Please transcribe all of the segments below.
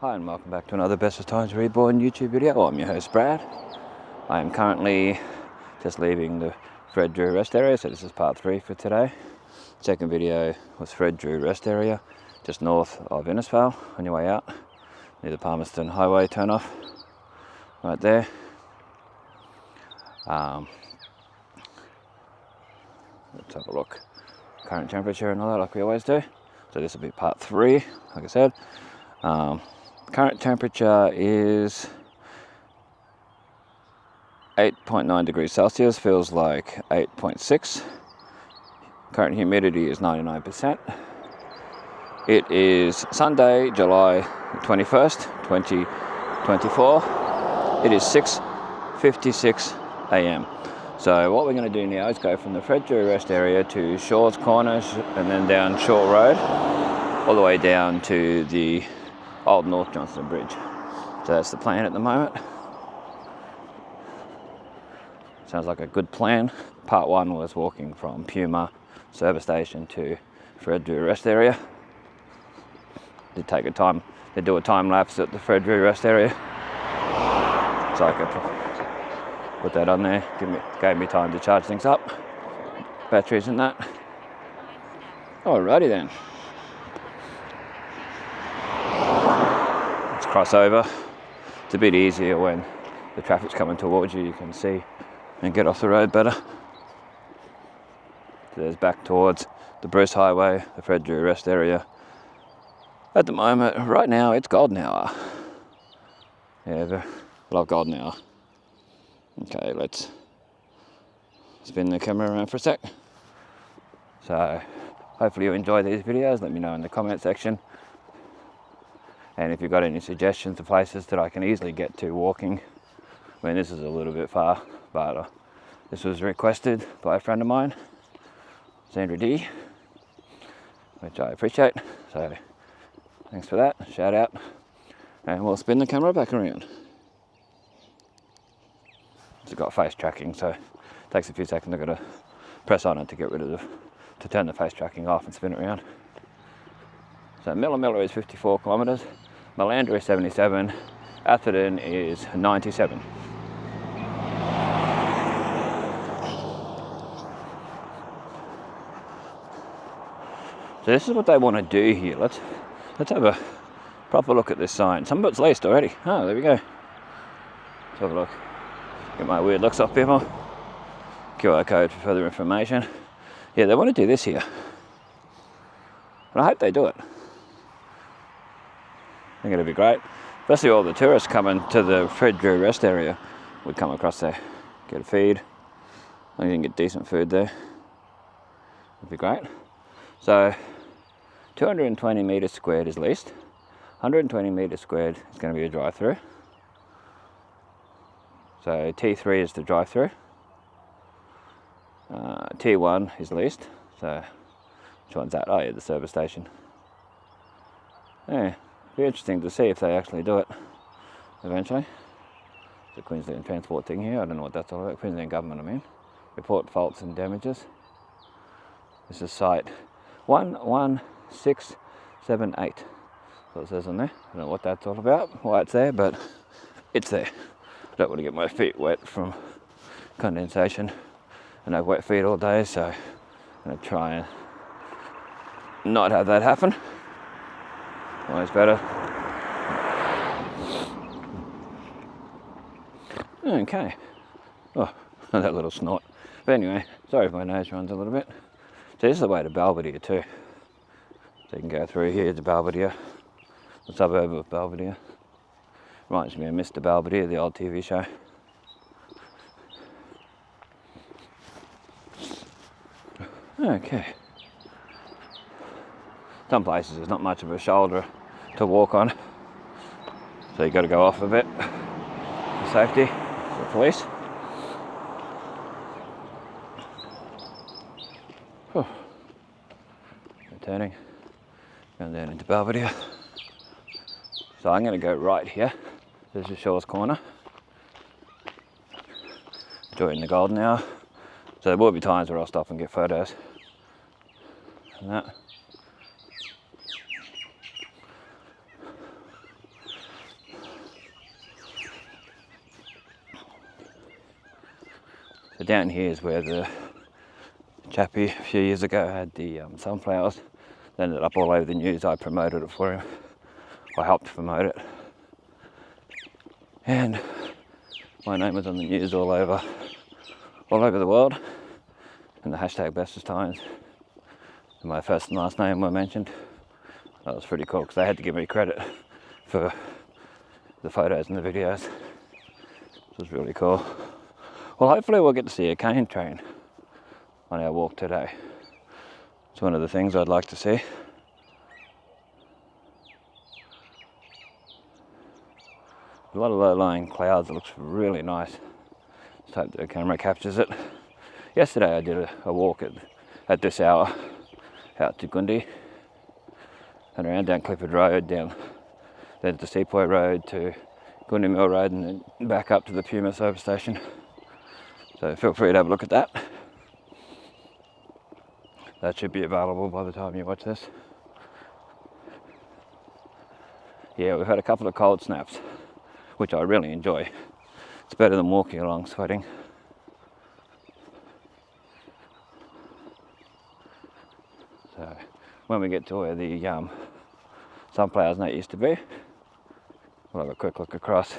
Hi and welcome back to another Best of Times Reborn YouTube video. I'm your host Brad. I am currently just leaving the Fred Drew rest area, so this is part 3 for today. Second video was Fred Drew rest area, just north of Innisfail on your way out, near the Palmerston Highway turn off, right there. Let's have a look. Current temperature and all that like we always do. So this will be part 3, like I said. Current temperature is 8.9 degrees Celsius, feels like 8.6. Current humidity is 99%. It is Sunday, July 21st, 2024. It is 6:56 a.m. So what we're going to do now is go from the Fred Drew rest area to Shaw's Corner and then down Shaw Road, all the way down to the Old North Johnstone Bridge. So that's the plan at the moment. Sounds like a good plan. Part 1 was walking from Puma service station to Fred Drew rest area. They do a time lapse at the Fred Drew rest area. So I could put that on there. Gave me time to charge things up. Batteries and that. Alrighty then. Cross over. It's a bit easier when the traffic's coming towards you. You can see and get off the road better. So there's back towards the Bruce Highway, the Fred Drew rest area. At the moment, right now, it's golden hour. Yeah, love golden hour. Okay, let's spin the camera around for a sec. So hopefully you enjoy these videos. Let me know in the comment section. And if you've got any suggestions of places that I can easily get to walking. I mean, this is a little bit far, but this was requested by a friend of mine, Sandra D, which I appreciate. So thanks for that, shout out. And we'll spin the camera back around. It's got face tracking, so it takes a few seconds. I've got to press on it to get rid of to turn the face tracking off and spin it around. So Millamilla is 54 kilometres, Malander is 77, Atherton is 97. So this is what they want to do here. Let's have a proper look at this sign. Some of it's laced already. Oh, there we go. Let's have a look. Get my weird looks off, people. QR code for further information. Yeah, they want to do this here. And I hope they do it. I think it'd be great. Especially all the tourists coming to the Fred Drew rest area would come across there, get a feed. I think you can get decent food there. It'd be great. So 220 metres squared is leased. 120 metres squared is going to be a drive-through. So T3 is the drive-through. T1 is leased. So which one's that? Oh yeah, the service station. Yeah. Be interesting to see if they actually do it eventually. The Queensland Transport thing here, I don't know what that's all about. Queensland Government, I mean. Report faults and damages. This is site 11678. That's what it says on there. I don't know what that's all about, why it's there, but it's there. I don't want to get my feet wet from condensation, and I've wet feet all day, so I'm going to try and not have that happen. Always better. Okay. Oh, that little snort. But anyway, sorry if my nose runs a little bit. So this is the way to Belvedere too. So you can go through here to Belvedere, the suburb of Belvedere. Reminds me of Mr. Belvedere, the old TV show. Okay. Some places there's not much of a shoulder to walk on, so you got to go off a bit for safety, for police. Whew. Turning, going down into Belvedere. So I'm going to go right here. This is Shaw's Corner. During the golden hour. So there will be times where I'll stop and get photos. And that. So down here is where the chappie a few years ago had the sunflowers. They ended up all over the news. I promoted it for him. I helped promote it. And my name was on the news all over the world. And the hashtag bestest times. And my first and last name were mentioned. That was pretty cool because they had to give me credit for the photos and the videos. It was really cool. Well, hopefully we'll get to see a cane train on our walk today. It's one of the things I'd like to see. A lot of low-lying clouds. It looks really nice. Just hope the camera captures it. Yesterday I did a walk at this hour out to Gundi and around down Clifford Road, down then to Sepoy Road to Gundi Mill Road, and then back up to the Puma service station. So feel free to have a look at that. That should be available by the time you watch this. Yeah, we've had a couple of cold snaps, which I really enjoy. It's better than walking along sweating. So when we get to where the sunflowers net used to be, we'll have a quick look across.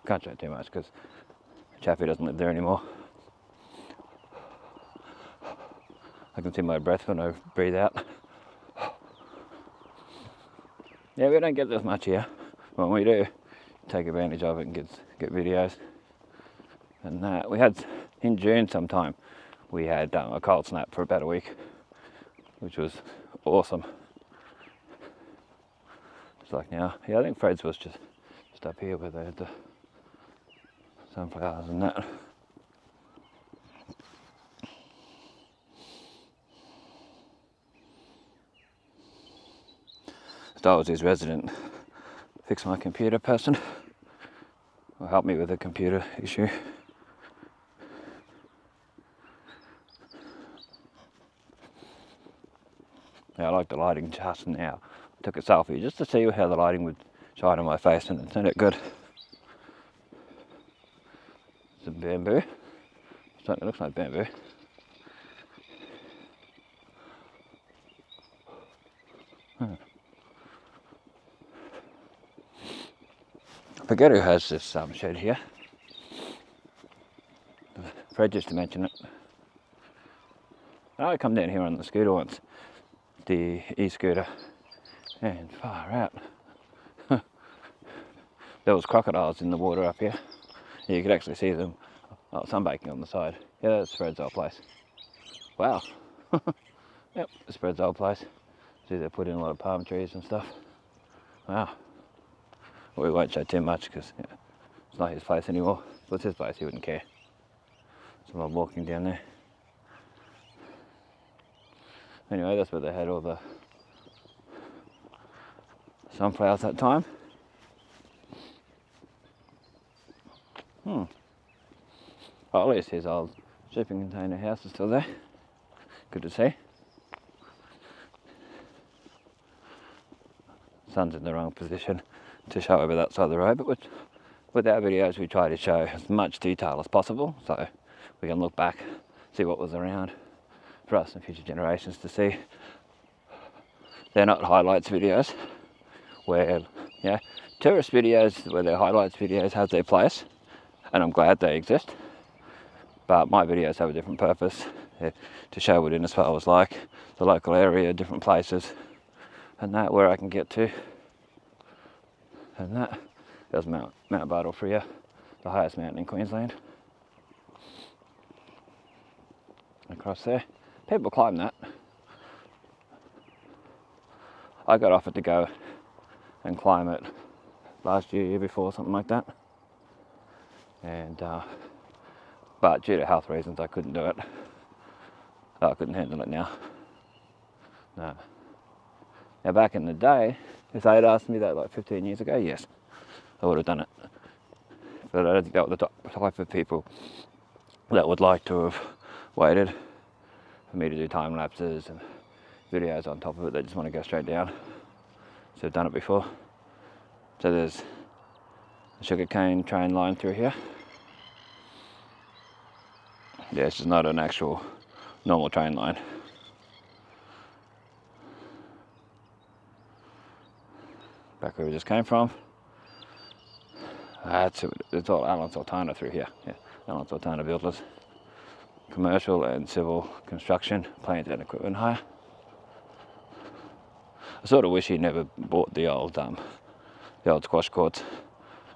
Can't show too much because Chappie doesn't live there anymore. I can see my breath when I breathe out. Yeah, we don't get this much here. When we do, take advantage of it and get videos. And we had, in June sometime, we had a cold snap for about a week, which was awesome. It's like now, yeah, I think Fred's was just up here where they had the sunflowers and that. I was his resident fix my computer person, or help me with a computer issue. Yeah, I like the lighting just now. I took a selfie just to see how the lighting would shine on my face, and it turned out good. Some bamboo. It looks like bamboo. I forget who has this shed here. Fred used to mention it. I come down here on the scooter once, the e-scooter, and far out. There was crocodiles in the water up here. You could actually see them sunbaking on the side. Yeah, that's Fred's old place. Wow. Yep, it's Fred's old place. See, they put in a lot of palm trees and stuff. Wow. We won't show too much because it's not his place anymore. If it was his place, he wouldn't care. So I'm walking down there. Anyway, that's where they had all the sunflowers that time. Well, at least his old shipping container house is still there. Good to see. Sun's in the wrong position to show over that side of the road, but with our videos we try to show as much detail as possible so we can look back, see what was around for us and future generations to see. They're not highlights videos where, tourist videos where their highlights videos have their place, and I'm glad they exist, but my videos have a different purpose, to show what Innisfail was like, the local area, different places, and that where I can get to. And that, there's Mount Bartle Frere, the highest mountain in Queensland. Across there, people climb that. I got offered to go and climb it last year before, something like that. And but due to health reasons, I couldn't do it. I couldn't handle it now. No. Now back in the day, if they had asked me that like 15 years ago, yes, I would have done it. But I don't think that was the type of people that would like to have waited for me to do time lapses and videos on top of it. They just want to go straight down. So I've done it before. So there's a sugarcane train line through here. Yeah, it's just not an actual normal train line. Back where we just came from. It's all Alan Sultana through here. Yeah, Alan Sultana Builders. Commercial and civil construction, plant and equipment hire. I sort of wish he never bought the old squash courts,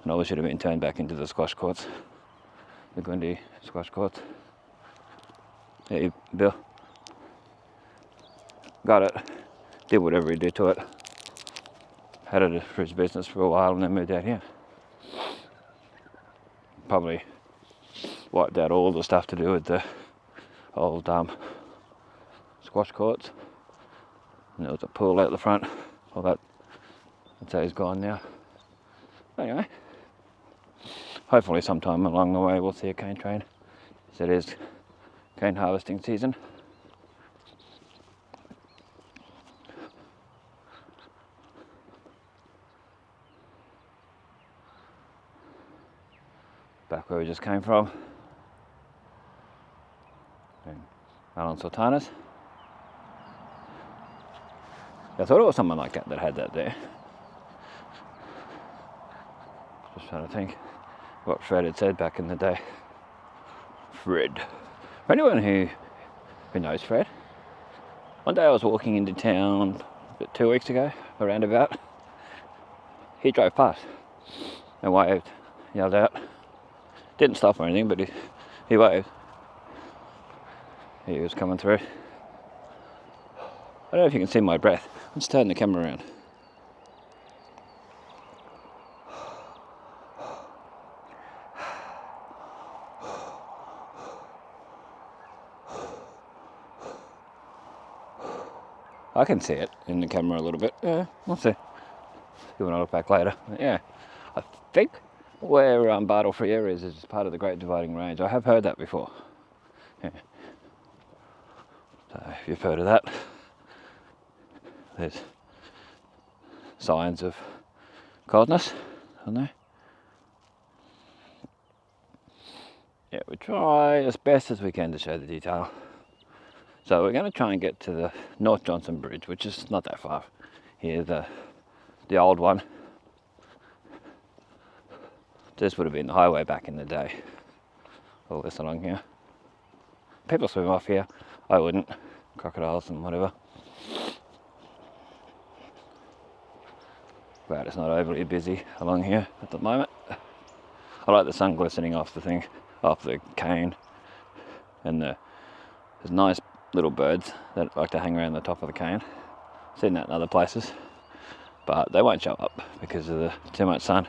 and I wish it had been turned back into the squash courts, the Grundy squash courts. Yeah, Bill got it, did whatever he did to it, had it for his business for a while, and then moved out here. Probably wiped out all the stuff to do with the old squash courts, and there was a pool out the front. All that, I'd say, is gone now. Anyway, hopefully sometime along the way we'll see a cane train, as it is cane harvesting season. Back where we just came from, and Alan Sultanas. I thought it was someone like that had that there. Just trying to think what Fred had said back in the day. Fred. For anyone who knows Fred, one day I was walking into town 2 weeks ago, around about. He drove past and waved, yelled out. Didn't stop or anything, but he waved. He was coming through. I don't know if you can see my breath. Let's turn the camera around. I can see it in the camera a little bit. Yeah, we'll see. When I look back later. Yeah, I think where Bartle Frere is part of the Great Dividing Range. I have heard that before. Yeah. So if you've heard of that, there's signs of coldness on there. Yeah, we try as best as we can to show the detail. So we're going to try and get to the North Johnstone Bridge, which is not that far. Here, the old one. This would have been the highway back in the day. All this along here. People swim off here. I wouldn't. Crocodiles and whatever. Glad it's not overly busy along here at the moment. I like the sun glistening off the thing, off the cane, and there's nice little birds that like to hang around the top of the cane. Seen that in other places, but they won't show up because of the too much sun.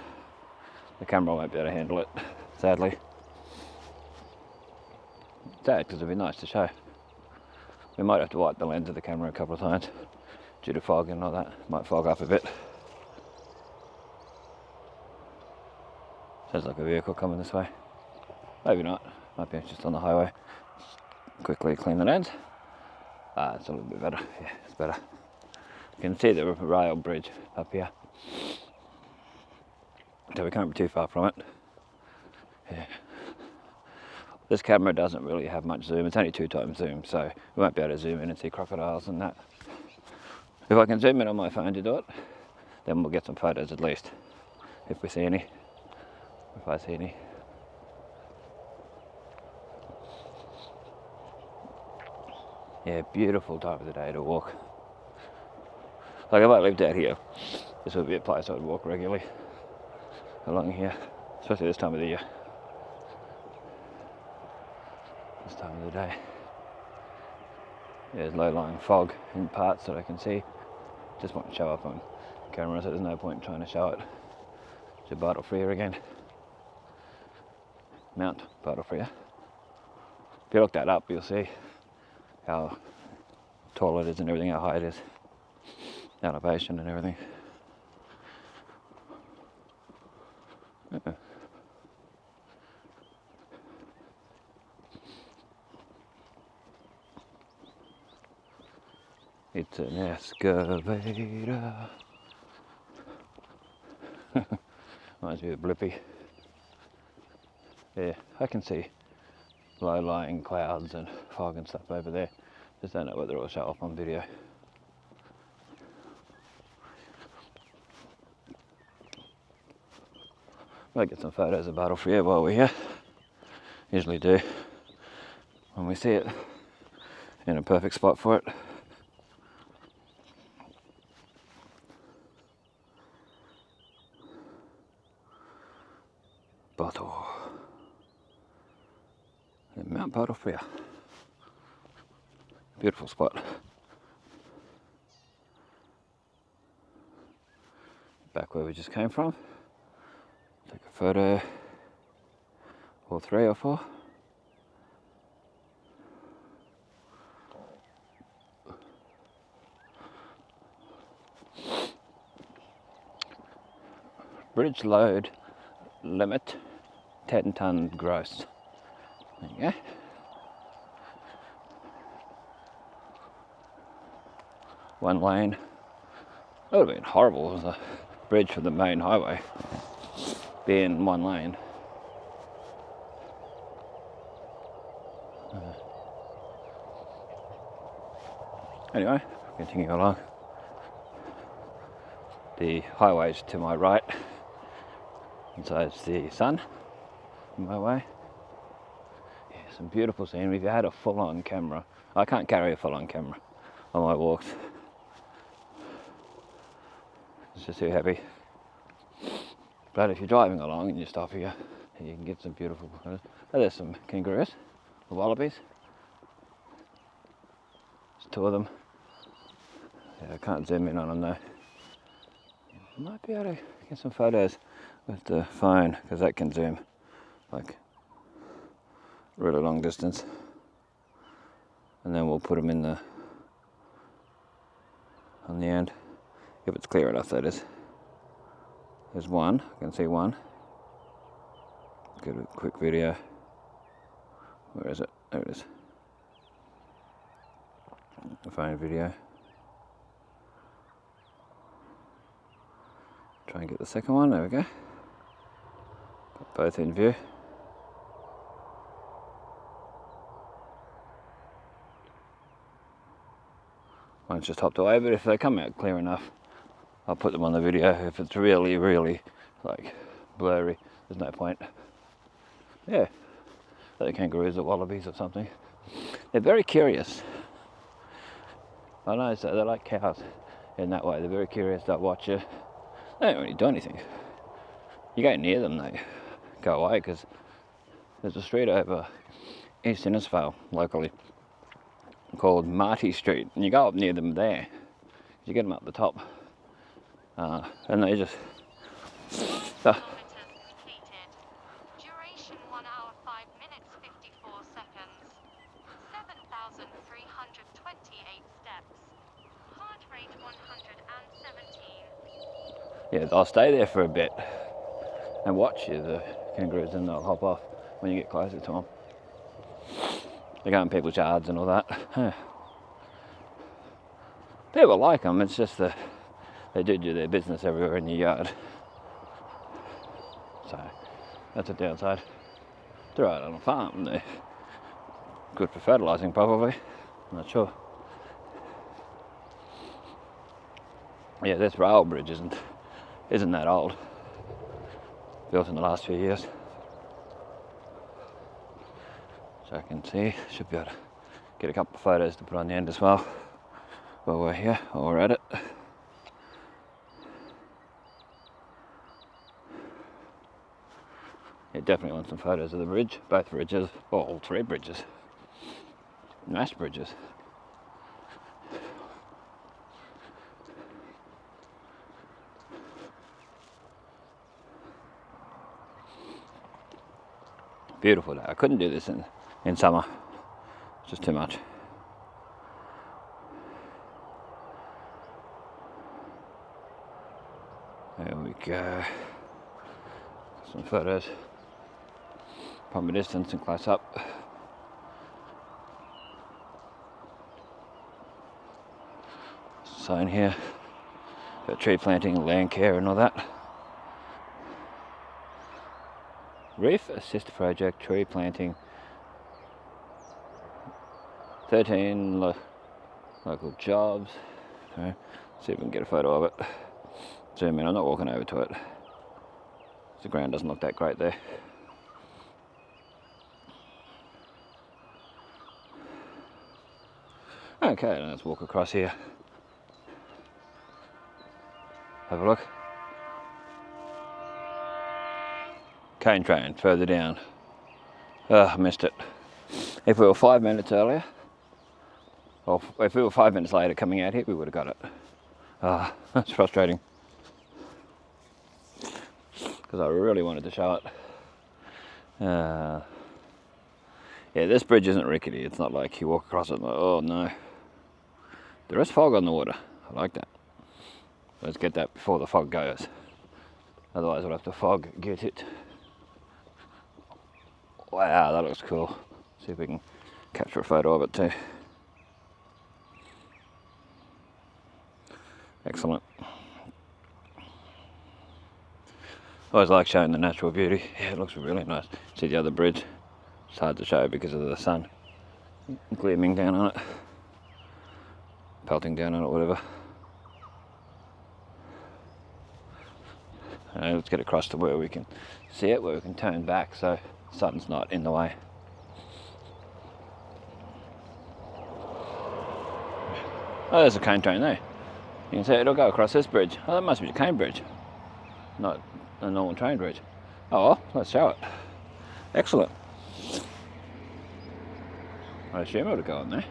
The camera won't be able to handle it, sadly. Sad, because it'd be nice to show. We might have to wipe the lens of the camera a couple of times due to fog and all that. Might fog up a bit. Sounds like a vehicle coming this way. Maybe not. Might be just on the highway. Quickly clean the lens. It's a little bit better. Yeah, it's better. You can see the rail bridge up here. So we can't be too far from it. Yeah. This camera doesn't really have much zoom. It's only 2x zoom, so we won't be able to zoom in and see crocodiles and that. If I can zoom in on my phone to do it, then we'll get some photos at least. If we see any. If I see any. Yeah, beautiful time of the day to walk. Like if I lived out here, this would be a place I would walk regularly along here, especially this time of the year. This time of the day. There's low-lying fog in parts that I can see. Just won't show up on camera, so there's no point in trying to show it. To Bartle Frere again. Mount Bartle Frere. If you look that up, you'll see how tall it is and everything, how high it is. Elevation and everything. It's an excavator. Reminds me of Blippi. Yeah, I can see low-lying clouds and fog and stuff over there. Just don't know whether it'll show up on video. Might get some photos of Battlefield Air while we're here. Usually do when we see it in a perfect spot for it. Bottle. And Mount Battlefield. Beautiful spot. Back where we just came from. Take a photo, or 3 or 4. Bridge load limit 10 tonne gross. There you go. One lane. That would have been horrible as a bridge for the main highway being one lane. Anyway, continue along. The highway's to my right, and so it's the sun in my way. Yeah, some beautiful scenery. If you had a full-on camera, I can't carry a full-on camera on my walks. It's just too heavy. But if you're driving along and you stop here, you can get some beautiful photos. Oh, there's some kangaroos, the wallabies. There's 2 of them. Yeah, I can't zoom in on them though. Might be able to get some photos with the phone because that can zoom like really long distance. And then we'll put them in the on the end if it's clear enough, that is. There's one, I can see one. Get a quick video. Where is it? There it is. The phone video. Try and get the second one, there we go. Got both in view. One's just hopped away, but if they come out clear enough, I'll put them on the video. If it's really, really like blurry, there's no point. Yeah, they're kangaroos or wallabies or something. They're very curious. I know, so they're like cows in that way. They're very curious, they'll watch you. They don't really do anything. You go near them, they go away because there's a street over East Innisfail locally called Marty Street, and you go up near them there. You get them up the top. And they just Duration 1 hour 5 minutes 54 seconds. 7,328 steps. Heart rate 117. Yeah, they'll stay there for a bit and watch you, the kangaroos, and they'll hop off when you get closer to them. They go in people's yards and all that. People like them, it's just that they do their business everywhere in your yard. So, that's a downside. They're out on a farm, they're good for fertilising probably, I'm not sure. Yeah, this rail bridge isn't that old. Built in the last few years. So I can see, should be able to get a couple of photos to put on the end as well while we're here, while we're at it. Yeah, definitely want some photos of the bridge, both bridges, or all 3 bridges. Nice bridges. Beautiful day. I couldn't do this in summer. It's just too much. There we go. Some photos from a distance and close up. Sign here. Got tree planting, land care and all that. Reef Assist Project, tree planting 13 local jobs. Okay. See if we can get a photo of it. Zoom in. I'm not walking over to it. The ground doesn't look that great there. Okay, let's walk across here. Have a look. Cane train further down. I missed it. If we were 5 minutes earlier, or if we were 5 minutes later coming out here, we would have got it. That's frustrating. Because I really wanted to show it. Yeah, this bridge isn't rickety. It's not like you walk across it and like, oh no. There is fog on the water. I like that. Let's get that before the fog goes. Otherwise we'll have to fog get it. Wow, that looks cool. See if we can capture a photo of it too. Excellent. Always like showing the natural beauty. Yeah, it looks really nice. See the other bridge? It's hard to show because of the sun gleaming down on it. Pelting down on it, whatever. Let's get across to where we can see it, where we can turn back so the sun's not in the way. Oh, there's a cane train there. You can see it'll go across this bridge. Oh, that must be the cane bridge, not a normal train bridge. Oh well, let's show it. Excellent. I assume it'll go on there.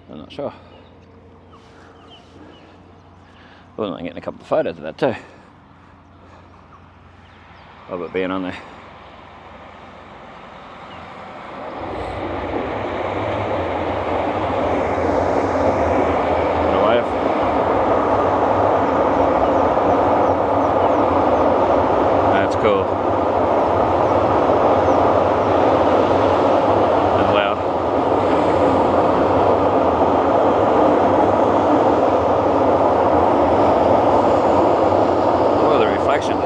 I'm not sure. Well, I'm getting a couple of photos of that too. Of it being on there. That's cool. And loud. Oh, the reflection.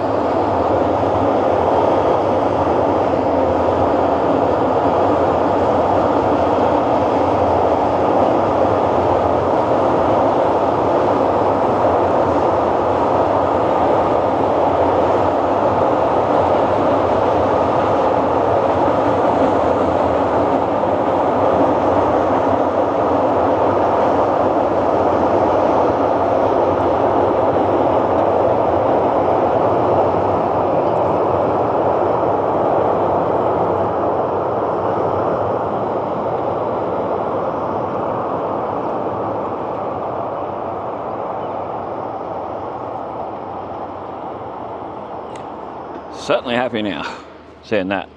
Certainly happy now, seeing that.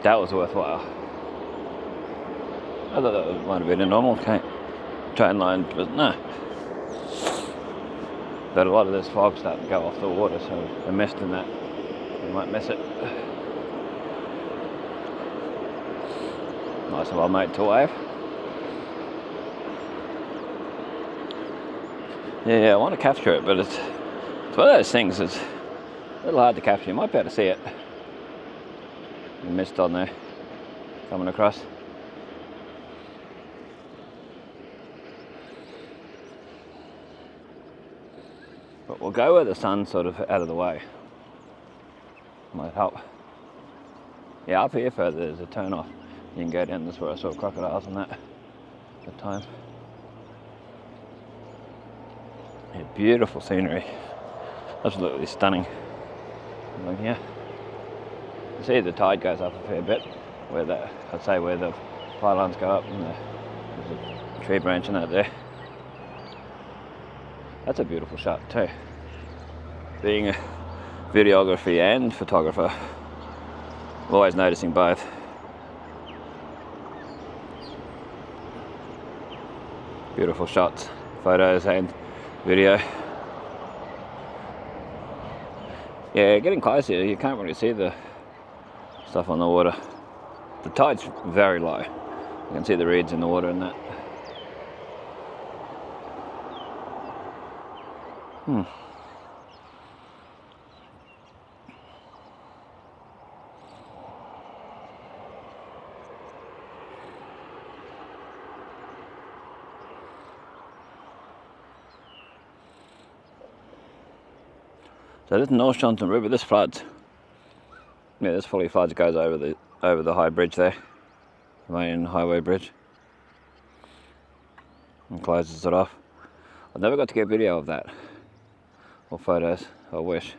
That was worthwhile. I thought that might have been a normal train line, but no. But a lot of this fog's starting to go off the water, so the mist in that, you might miss it. Nice and well made to wave. Yeah, I want to capture it, but it's one of those things that's a little hard to capture. You might be able to see it. The mist on there coming across. But we'll go where the sun's sort of out of the way. Might help. Yeah, up here further there's a turn off. You can go down this where I saw crocodiles and that at the time. Yeah, beautiful scenery. Absolutely stunning. Look here. You see the tide goes up a fair bit, where I'd say where the pylons go up, and there's a tree branch in that there. That's a beautiful shot too. Being a videography and photographer, I'm always noticing both. Beautiful shots, photos and video. Yeah, getting closer, you can't really see the stuff on the water. The tide's very low. You can see the reeds in the water and that. So this North Johnstone River, this floods. Yeah, this fully floods, goes over the high bridge there, the main highway bridge, and closes it off. I've never got to get video of that, or photos, I wish.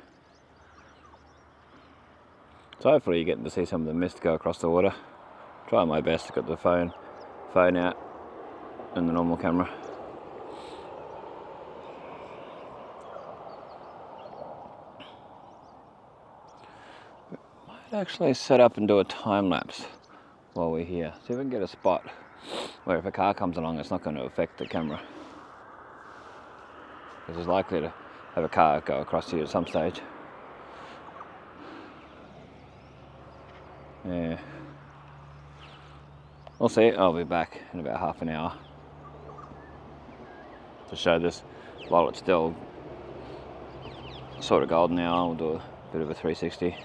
So hopefully you're getting to see some of the mist go across the water. Try my best to get the phone out and the normal camera. Might actually set up and do a time lapse while we're here. See if we can get a spot where if a car comes along it's not going to affect the camera. Because it's likely to have a car go across here at some stage. Yeah. We'll see. I'll be back in about half an hour to show this while it's still sort of golden hour. We'll do a bit of a 360.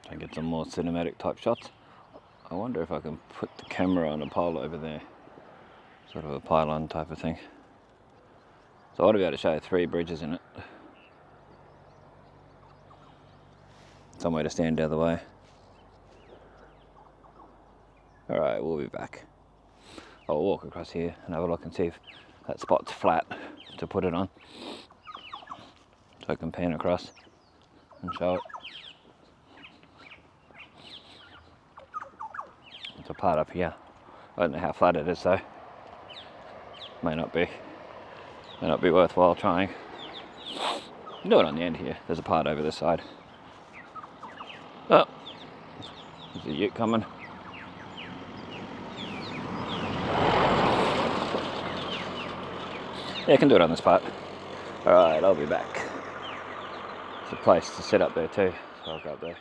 Try and get some more cinematic type shots. I wonder if I can put the camera on a pole over there. Sort of a pylon type of thing. So I want to be able to show 3 bridges in it. Somewhere to stand the other way. Alright, we'll be back. I'll walk across here and have a look and see if that spot's flat to put it on. So I can pan across and show it. It's a part up here. I don't know how flat it is though. May not be worthwhile trying. Do it on the end here. There's a part over this side. Oh, there's a ute coming. Yeah, I can do it on this part. Alright, I'll be back. There's a place to sit up there too, so I'll go up there.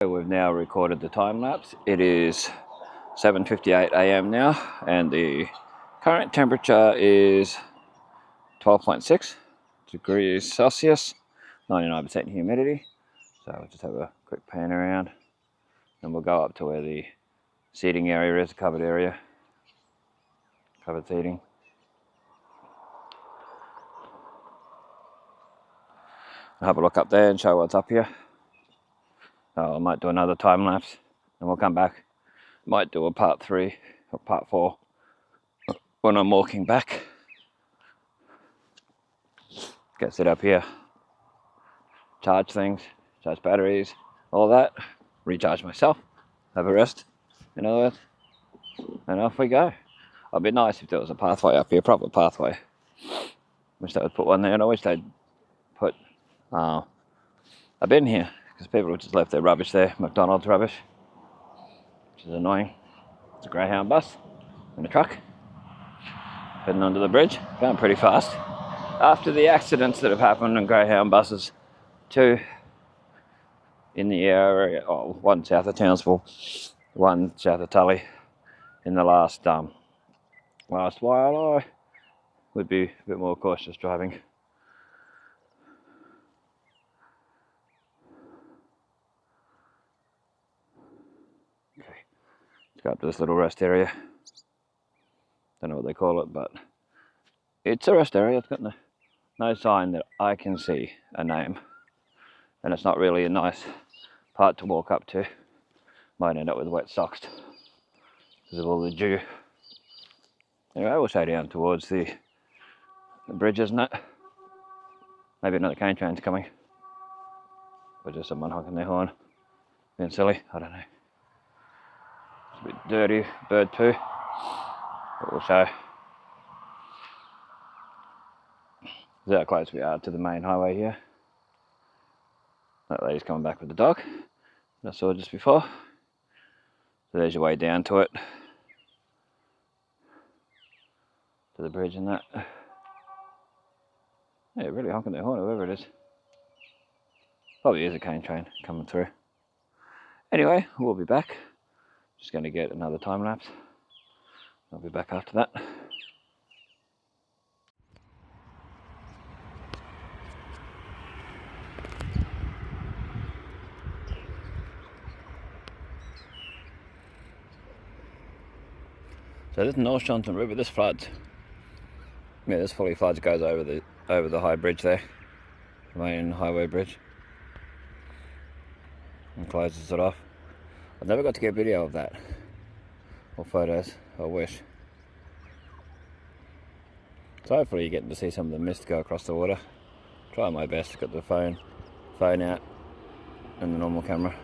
We've now recorded the time lapse. It is 7:58 AM now, and the current temperature is 12.6 degrees Celsius, 99% humidity. So we'll just have a quick pan around, and we'll go up to where the seating area is, covered area, covered seating. I'll have a look up there and show what's up here. I might do another time lapse and we'll come back. Might do a part 3 or part 4 when I'm walking back. Go sit up here, charge things, charge batteries, all that, recharge myself, have a rest, in other words, and off we go. It'd be nice if there was a pathway up here, proper pathway. Wish they would put one there, and I wish they'd put a bin here, because people have just left their rubbish there, McDonald's rubbish, which is annoying. It's a Greyhound bus and a truck heading onto the bridge, going pretty fast. After the accidents that have happened on Greyhound buses, 2 in the area, one south of Townsville, one south of Tully, in the last while, I would be a bit more cautious driving. Okay, let's go up to this little rest area. Don't know what they call it, but it's a rest area. It's got no sign that I can see a name, and it's not really a nice part to walk up to. Might end up with wet socks because of all the dew. Anyway, we'll show down towards the bridge, isn't it? Maybe another cane train's coming, or just someone honking their horn, being silly. I don't know. It's a bit dirty, bird poo, but we'll show. This is how close we are to the main highway here. That lady's coming back with the dog that I saw just before. So there's your way down to it, to the bridge and that. Yeah, really honking their horn, whoever it is. Probably is a cane train coming through. Anyway, we'll be back. Just going to get another time lapse. I'll be back after that. So this North Johnstone River, this floods. Yeah, this fully floods, goes over the high bridge there, the main highway bridge, and closes it off. I've never got to get video of that, or photos, I wish. So hopefully you're getting to see some of the mist go across the water. Try my best to get the phone out and the normal camera.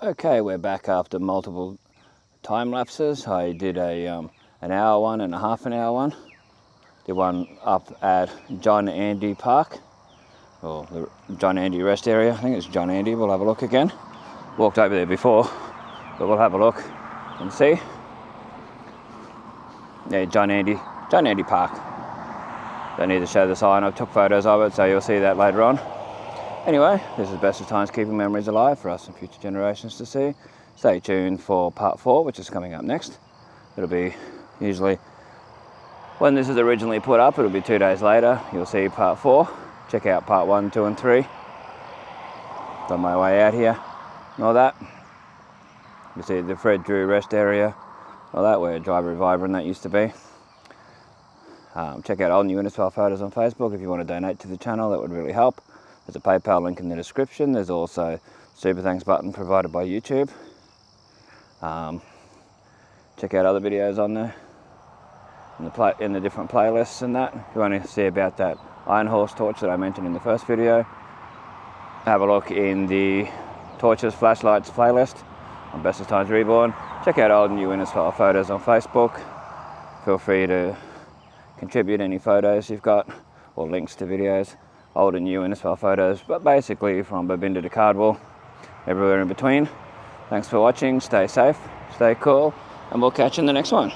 Okay, we're back after multiple time lapses. I did an hour one and a half an hour one. Did one up at John Andy Park, or the John Andy rest area. I think it's John Andy. We'll have a look again. Walked over there before, but we'll have a look and see. Yeah, John Andy Park. Don't need to show the sign. I took photos of it, so you'll see that later on. Anyway, this is Best of Times Keeping Memories Alive for us and future generations to see. Stay tuned for part 4, which is coming up next. It'll be usually, when this is originally put up, it'll be 2 days later. You'll see part 4. Check out part 1, 2 and 3. On my way out here and all that. You see the Fred Drew rest area, all that, where Driver Reviver and that used to be. Check out old new Innisfail photos on Facebook if you want to donate to the channel. That would really help. There's a PayPal link in the description. There's also super thanks button provided by YouTube. Check out other videos on there in the different playlists and that. If you want to see about that Iron Horse torch that I mentioned in the first video, have a look in the torches flashlights playlist on Best of Times Reborn. Check out old and new Innisfail photos on Facebook. Feel free to contribute any photos you've got or links to videos, old and new Innisfail photos, but basically from Babinda to Cardwell, everywhere in between. Thanks for watching. Stay safe, stay cool, and we'll catch you in the next one.